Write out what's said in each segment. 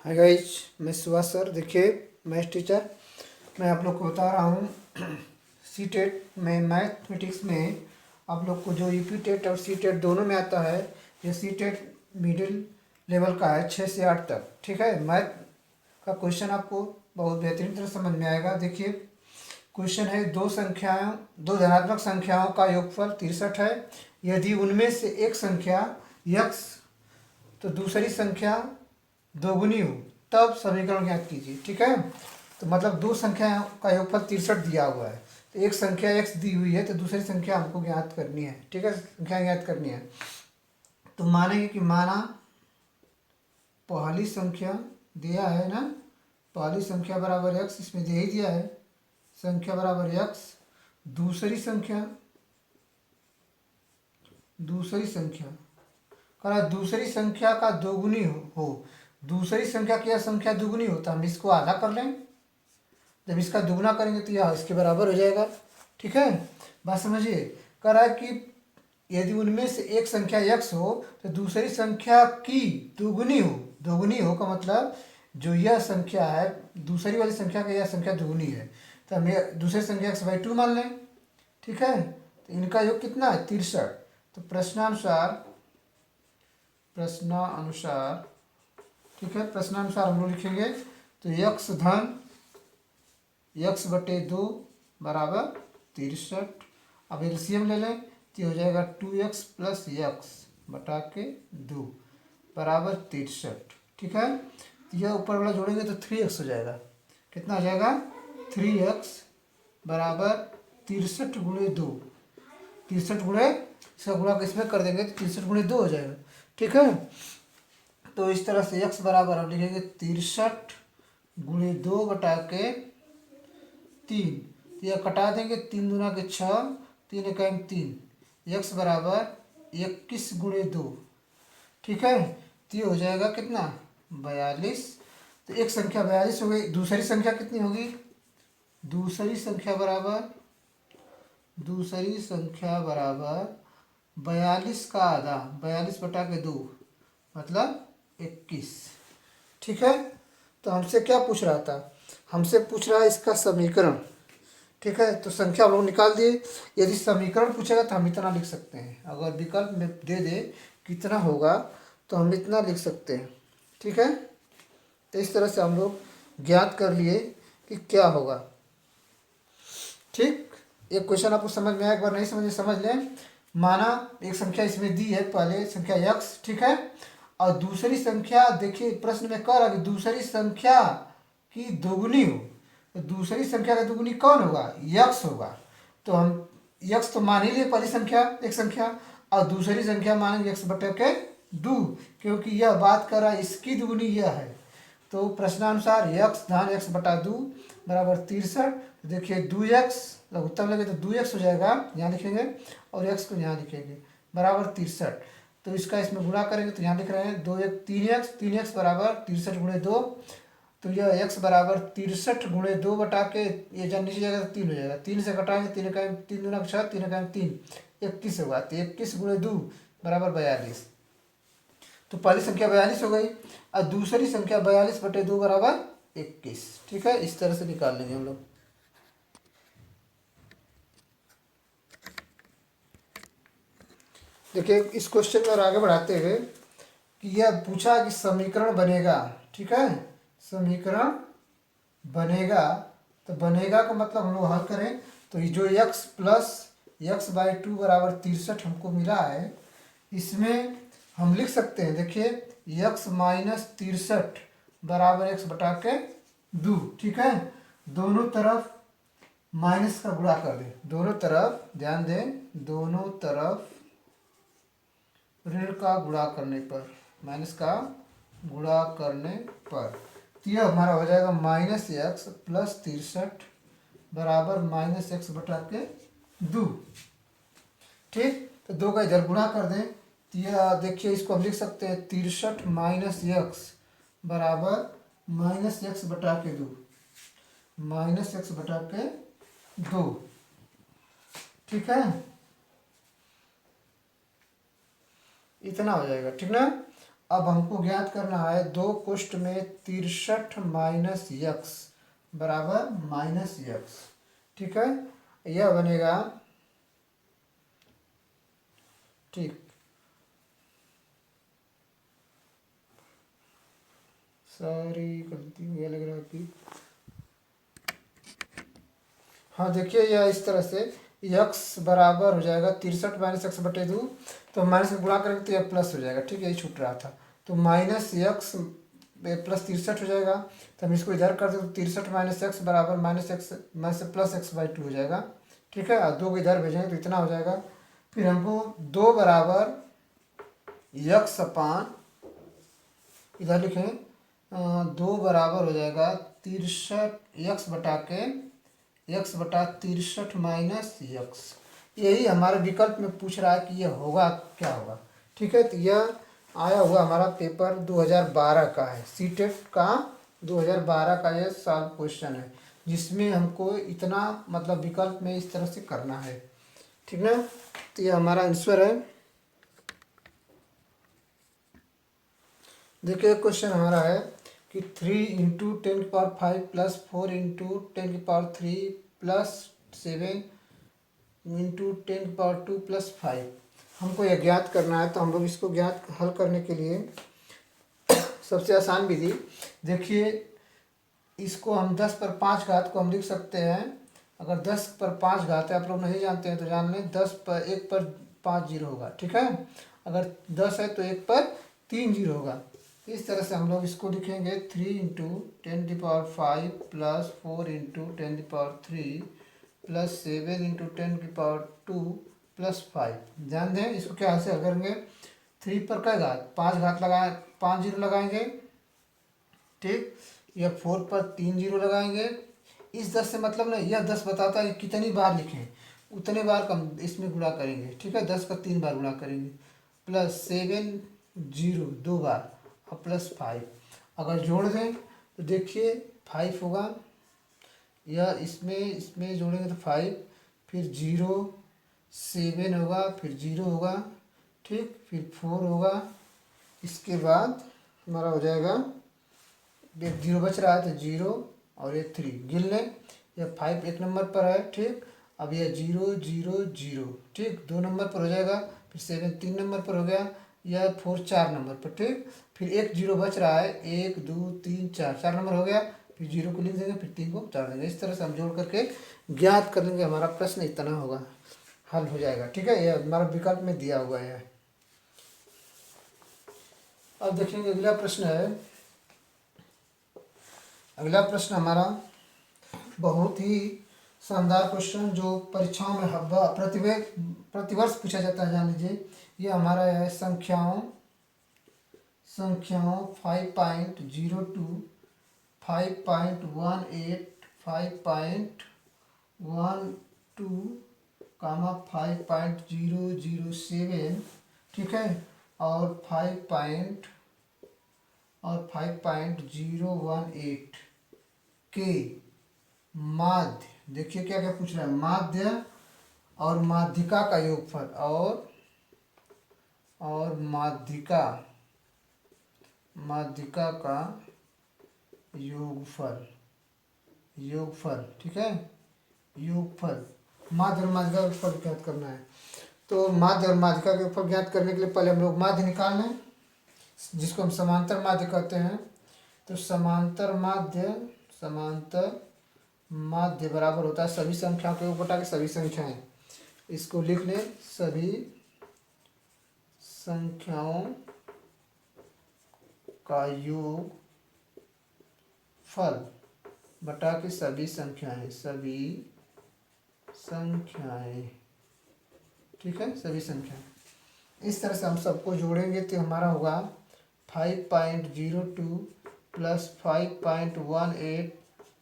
Hi guys, मैं Subhash sir. देखिए, math teacher. मैं आप लोग को बता रहा हूँ सी टेट में, मैथमेटिक्स में आप लोग को जो यूपी टेट और सी टेट दोनों में आता है। ये सी टेट मिडिल लेवल का है, 6 से 8 तक। ठीक है, मैथ का क्वेश्चन आपको बहुत बेहतरीन तरह समझ में आएगा। देखिए, क्वेश्चन है दो धनात्मक संख्याओं का योगफल 63 है। यदि उनमें से एक संख्या यक्स तो दूसरी संख्या दोगुनी हो तब समीकरण ज्ञात कीजिए। ठीक है, तो मतलब दो संख्या का योगफल 63 दिया हुआ है, तो एक संख्या x दी हुई है तो दूसरी संख्या हमको ज्ञात करनी है। ठीक है, संख्या ज्ञात करनी है। तो मानेंगे कि माना पहली संख्या दिया है ना, पहली संख्या बराबर x, इसमें दे ही दिया है संख्या बराबर x। दूसरी संख्या करा दूसरी संख्या का दोगुनी हो दूसरी संख्या की यह संख्या दुगुनी हो तो हम इसको आधा कर लें। जब इसका दुगुना करेंगे तो यह इसके बराबर हो जाएगा। ठीक है, बात समझिए। कह रहा है कि यदि उनमें से एक संख्या x हो तो दूसरी संख्या की दोगुनी हो का मतलब जो यह संख्या है, दूसरी वाली संख्या का यह संख्या दुगुनी है, तो हम दूसरी संख्या x/2 मान लें। ठीक है, तो इनका योग कितना है? 63। तो प्रश्नानुसार ठीक है, प्रश्नानुसार हम लोग लिखेंगे तो x/2 बराबर 63। अब एलसीएम ले लें तो ये हो जाएगा 2x + x/2 बराबर 63। ठीक है, तो यह ऊपर वाला जोड़ेंगे तो 3x हो जाएगा। कितना हो जाएगा? 3x बराबर 63 गुणे 2। 63 गुणे, इसका गुणा इसमें कर देंगे तो 63 गुणे 2 हो जाएगा। ठीक है, तो इस तरह से x बराबर हम लिखेंगे 63 गुणे 2/3। तो यह कटा देंगे, 3 दूना के 6, 3 एकम 3। x बराबर 21 गुणे 2। ठीक है, तो ये हो जाएगा कितना? 42। तो एक संख्या 42 हो गई। दूसरी संख्या कितनी होगी? दूसरी संख्या बराबर 42 का आधा, 42/2 मतलब 21। ठीक है, तो हमसे क्या पूछ रहा था? हमसे पूछ रहा है इसका समीकरण। ठीक है, तो संख्या हम लोग निकाल दिए। यदि समीकरण पूछेगा तो हम इतना लिख सकते हैं। अगर विकल्प में दे दे कितना होगा तो हम इतना लिख सकते हैं। ठीक है, तो इस तरह से हम लोग ज्ञात कर लिए कि क्या होगा। ठीक, एक क्वेश्चन आपको समझ में आया? एक बार नहीं समझे समझ लें। माना एक संख्या इसमें दी है, पहले संख्या x। ठीक है, और दूसरी संख्या, देखिए प्रश्न में कह रहा कि दूसरी संख्या की दोगुनी हो, तो दूसरी संख्या का दोगुनी कौन होगा? x होगा। तो हम x तो मान ही लिए पहली संख्या, एक संख्या, और दूसरी संख्या मानेंगे x/2, क्योंकि यह बात कर रहा है इसकी दोगुनी यह है। तो प्रश्नानुसार x/2 बराबर 63। देखिए 2x उत्तर लगे तो 2x हो जाएगा, यहाँ लिखेंगे, और x को यहाँ लिखेंगे बराबर 63। तो इसका इसमें गुणा करेंगे तो यहाँ लिख रहे हैं 3x बराबर 63 गुणे 2। तो यह x बराबर 63 गुणे 2/के, ये जब नीचे जाएगा तो 3 हो जाएगा। 3 से घटाएंगे, 3 दूना 6, 3 एकम 3, 21 होगा। तो 21 गुणे 2 बराबर 42। तो पहली संख्या 42 हो गई, और दूसरी संख्या 42/2 बराबर 21। ठीक है, इस तरह से निकाल लेंगे हम लोग। देखिए, इस क्वेश्चन में और आगे बढ़ाते हुए कि यह पूछा कि समीकरण बनेगा। ठीक है, समीकरण बनेगा, तो बनेगा का मतलब हम लोग हल करें तो ये जो x + x/2 बराबर 63 हमको मिला है, इसमें हम लिख सकते हैं। देखिए x - 63 बराबर x/2। ठीक है, दोनों तरफ माइनस का गुणा कर दें, दोनों तरफ ध्यान दें, दोनों तरफ ऋण का गुणा करने पर, माइनस का गुणा करने पर, तो यह हमारा हो जाएगा -x + 63 बराबर -x/2। ठीक, तो दो का इधर गुणा कर दें तो यह देखिए, इसको हम लिख सकते हैं 63 - x बराबर -x/2, -x/2। ठीक है, इतना हो जाएगा। ठीक ना, अब हमको ज्ञात करना है 2 कोष्ठ में 63 माइनस यक्स बराबर माइनस यक्स। ठीक है, यह बनेगा, ठीक, सॉरी गलती हो गया लग रहा है कि, हाँ देखिए यह इस तरह से यक्स बराबर हो जाएगा 63 माइनस एक्स बटे 2, तो माइनस में गुणा करेंगे तो यह प्लस हो जाएगा। ठीक है, यही छूट रहा था, तो माइनस यक्स प्लस 63 हो जाएगा। तो हम इसको इधर कर दें तो 63 माइनस एक्स बराबर minus x minus plus x by 2 हो जाएगा। ठीक है, और 2 को इधर भेजेंगे तो इतना हो जाएगा। फिर हमको 2 बराबर यक्स अपान, इधर लिखें 2 बराबर हो जाएगा 63 यक्स बटा के यक्स बटा 63 माइनस यक्स। यही हमारे विकल्प में पूछ रहा है कि यह होगा क्या होगा। ठीक है, तो यह आया हुआ हमारा पेपर 2012 का है, सीटेट का 2012 का यह सॉल्व क्वेश्चन है, जिसमें हमको इतना मतलब विकल्प में इस तरह से करना है। ठीक ना, तो यह हमारा आंसर है। देखिए क्वेश्चन हमारा है कि 3 into 10⁵ plus 4 into 10⁵ plus 7 into 10⁵2 plus 5, हमको यह ज्ञात करना है। तो हम लोग इसको ज्ञात हल करने के लिए सबसे आसान विधि, देखिए इसको हम 10 पर 5 घात को हम लिख सकते हैं। अगर 10 पर 5 घात है, आप लोग नहीं जानते हैं तो जान लें, 10 पर 1 पर 5 जीरो होगा। ठीक है, अगर 10 है तो 1 पर 3 जीरो होगा। इस तरह से हम लोग इसको लिखेंगे 3 into 10⁵ plus 4 into 10⁵ plus 7 into 10⁵2 plus 5। ध्यान दें, इसको क्या ऐसे हल करेंगे, 3 पर क्या घात 5 घात लगाए 5 जीरो लगाएंगे। ठीक, या 4 पर 3 जीरो लगाएंगे। इस 10 से मतलब नहीं, यह 10 बताता है कितनी बार लिखें, उतने बार कम इसमें गुणा करेंगे। ठीक है, 10 का 3 बार गुणा करेंगे, प्लस 7 जीरो 2 बार और प्लस 5। अगर जोड़ दें तो देखिए 5 होगा, या इसमें इसमें जोड़ेंगे तो 5, फिर 0 7 होगा, फिर 0 होगा। ठीक, फिर 4 होगा, इसके बाद हमारा हो जाएगा, एक 0 बच रहा है तो 0 और ये 3 गिन लें। यह 5 एक नंबर पर है। ठीक, अब यह 0 0 0, ठीक 2 नंबर पर हो जाएगा, फिर 7 3 नंबर पर हो गया, यह 4 4 नंबर पर। ठीक, फिर एक 0 बच रहा है, 1 2 3 4 4 नंबर हो गया, फिर 0 को लिख देंगे, फिर 3 को उतार देंगे। इस तरह से हम जोड़ करके ज्ञात कर लेंगे, हमारा प्रश्न इतना होगा, हल हो जाएगा। ठीक है, यह हमारा विकल्प में दिया हुआ है। अब देखेंगे अगला प्रश्न है। अगला प्रश्न हमारा बहुत ही शानदार क्वेश्चन, जो परीक्षाओं में प्रतिवर्ष पूछा जाता है, जान लीजिए। ये हमारा है संख्याओं 5.02 5.18 5.12 5.007, ठीक है, और 5.018 के माध्य, देखिए क्या क्या पूछ रहा है, माध्य और माध्यिका का योगफल, और माध्यिका का योगफल, ठीक है, योगफल, माध्य और माध्यिका का योगफल ज्ञात करना है। तो माध्य और माध्यिका के योगफल ज्ञात करने के लिए पहले हम लोग माध्य निकाल लें, जिसको हम समांतर माध्य कहते हैं। तो समांतर माध्य बराबर होता है सभी संख्याओं के योग बटा के सभी संख्याएं। इसको लिख लें, सभी संख्याओं का योगफल बटा के सभी संख्याएं, ठीक है, सभी संख्याएं। इस तरह से हम सबको जोड़ेंगे तो हमारा होगा 5.02 प्लस 5.18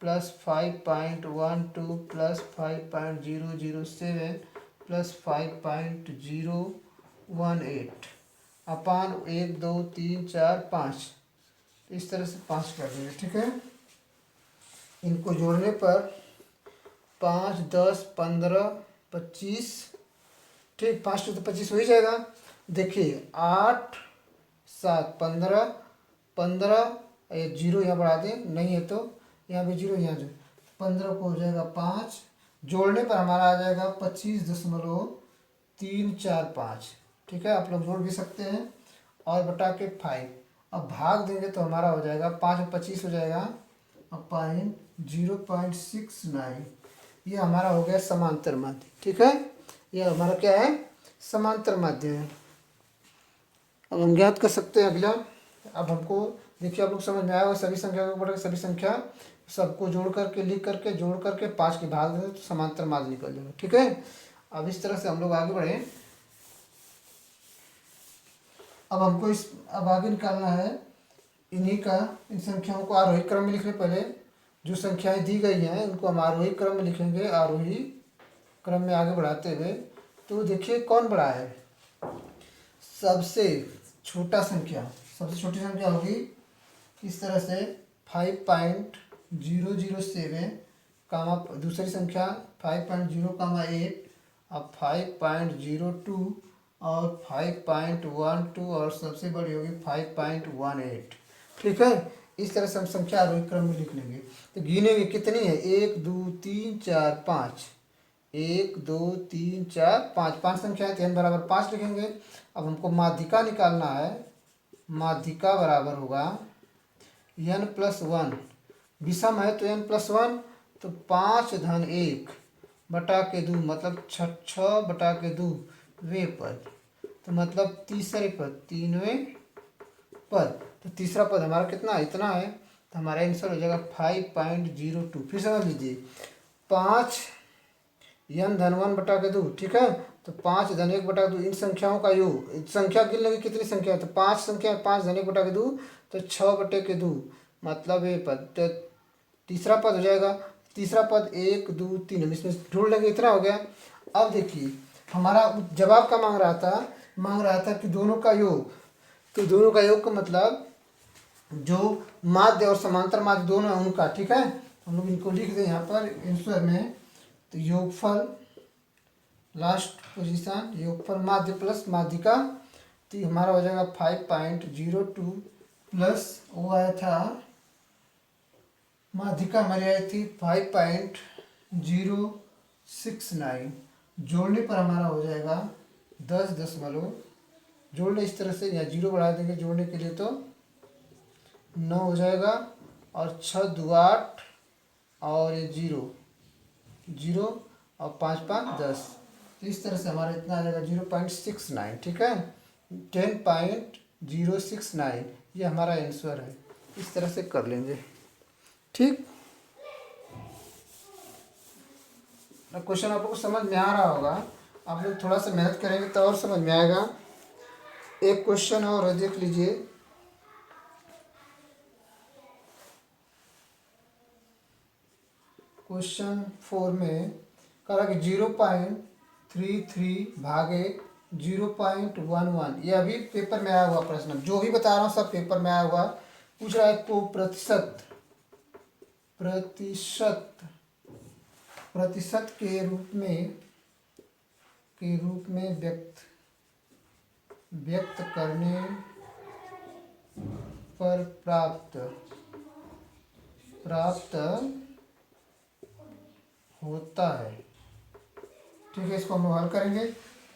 प्लस 5.12 प्लस 5.007 प्लस 5.018 अपान 1 2 3 4 5। इस तरह से 5 कर देंगे। ठीक है, इनको जोड़ने पर 5 10 15 25, ठीक, 5 तो 25 हो ही जाएगा। देखिए 8 7 15 15 ये जीरो यहाँ बढ़ा दें, नहीं है तो यहाँ पे जीरो, यहाँ जो 15 को हो जाएगा 5, जोड़ने पर हमारा आ जाएगा 25.345। ठीक है, आप लोग जोड़ भी सकते हैं, और बटा के 5। अब भाग देंगे तो हमारा हो जाएगा 5 और 25 हो जाएगा, अब 0.69। ये हमारा हो गया समांतर माध्य। ठीक है, ये हमारा क्या है, समांतर माध्य है। अब हम ज्ञात कर सकते हैं अगला। अब हमको देखिए, आप लोग समझ में आया होगा, सभी संख्या को बढ़ा, सभी संख्या सबको जोड़ करके लिख करके जोड़ करके 5 के भाग दें तो समांतर माध्य निकल जाएगा। ठीक है, अब इस तरह से हम लोग आगे बढ़े। अब हमको अब आगे निकालना है इन्हीं का, इन संख्याओं को आरोही क्रम में लिखने, पहले जो संख्याएं दी गई हैं उनको हम आरोही क्रम में लिखेंगे, आरोही क्रम में आगे बढ़ाते हुए। तो देखिए कौन बड़ा है, सबसे छोटा संख्या, सबसे छोटी संख्या होगी इस तरह से 5.007, कामा दूसरी संख्या 5.0,8, अब 5.02 और 5.12 और सबसे बड़ी होगी 5.18। ठीक है, इस तरह से हम संख्या आरोही क्रम में लिख लेंगे। तो गिनेंगे कितनी है, 1 2 3 4 5, 1 2 3 4 5, 5 संख्याएं, n बराबर 5 लिखेंगे। अब हमको माध्यिका निकालना है, माध्यिका बराबर होगा n+1, विषम है तो n+1, तो 5-1 बटा के 2, मतलब 6 बटा के 2 वे पद, तो मतलब तीसरे पद, 3वें पद। तो तीसरा पद हमारा कितना, इतना है, तो हमारा आंसर हो जाएगा 5.02। फिर समझ लीजिए, 5 n-1 बटा के 2। ठीक है, तो 5-1 बटा के 2, इन संख्याओं का योग, संख्या गिन लेंगे कितनी संख्या है, तो 5 संख्या है, 5-1 बटा के 2 तो 6 बटे के 2, मतलब ये पद। तो तीसरा पद हो जाएगा, तीसरा पद 1 2 3, हम इसमें ढूंढ लेंगे, इतना हो गया। अब देखिए हमारा जवाब का मांग रहा था कि दोनों का योग, तो दोनों का योग का मतलब जो माध्य और समांतर माध्य दोनों है उनका। ठीक है, हम लोग इनको लिख दें यहाँ पर आंसर में, तो योगफल लास्ट पोजीशन, योगफल माध्य प्लस माध्यिका, तो हमारा हो जाएगा 5.02 प्लस वो आया था माध्यिका हमारी आई थी 5.069, जोड़ने पर हमारा हो जाएगा 10 जोड़ने इस तरह से, यहाँ 0 बढ़ा देंगे जोड़ने के लिए, तो 9 हो जाएगा, और 6 2 8 और ये 0 और 5 5 10, तो इस तरह से हमारा इतना आ जाएगा 0.69। ठीक है, 10.069 ये हमारा आंसर है। इस तरह से कर लेंगे। ठीक, क्वेश्चन आप लोग को समझ में आ रहा होगा, आप लोग थोड़ा सा मेहनत करेंगे तो और समझ में आएगा। एक क्वेश्चन और देख लीजिए, क्वेश्चन 4 में कह रहा कि 0.33 भागे 0.11, ये अभी पेपर में आया हुआ प्रश्न, जो भी बता रहा हूँ सब पेपर में आया हुआ। पूछ रहा है को प्रतिशत के रूप में व्यक्त करने पर प्राप्त होता है। ठीक है, इसको हम लोग हल करेंगे।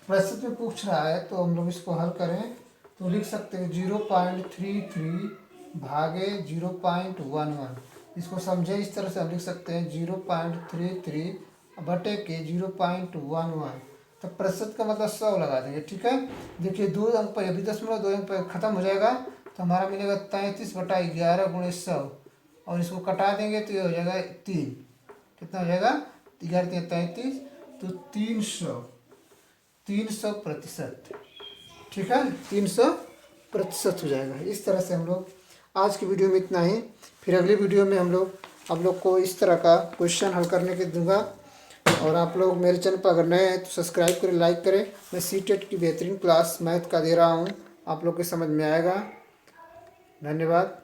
प्रतिशत में पूछ रहा है तो हम लोग इसको हल करें तो लिख सकते हैं 0.33 भागे 0.11, इसको समझे इस तरह से हम लिख सकते हैं 0.33 बटे के 0.11, तो प्रतिशत का मतलब 100 लगा देंगे। ठीक है, देखिए 2 अंक पर अभी 0.2 अंक पर खत्म हो जाएगा, तो हमारा मिलेगा 33/11 × 100, और इसको कटा देंगे तो ये हो जाएगा 3, कितना हो जाएगा 11 33, तो 300%। ठीक है, 300% हो जाएगा। इस तरह से हम लोग आज की वीडियो में इतना ही, फिर अगली वीडियो में हम लोग को इस तरह का क्वेश्चन हल करने के दूंगा। और आप लोग मेरे चैनल पर अगर नए हैं तो सब्सक्राइब करें, लाइक करें। मैं सीटेट की बेहतरीन क्लास मैथ का दे रहा हूँ, आप लोग को समझ में आएगा। धन्यवाद।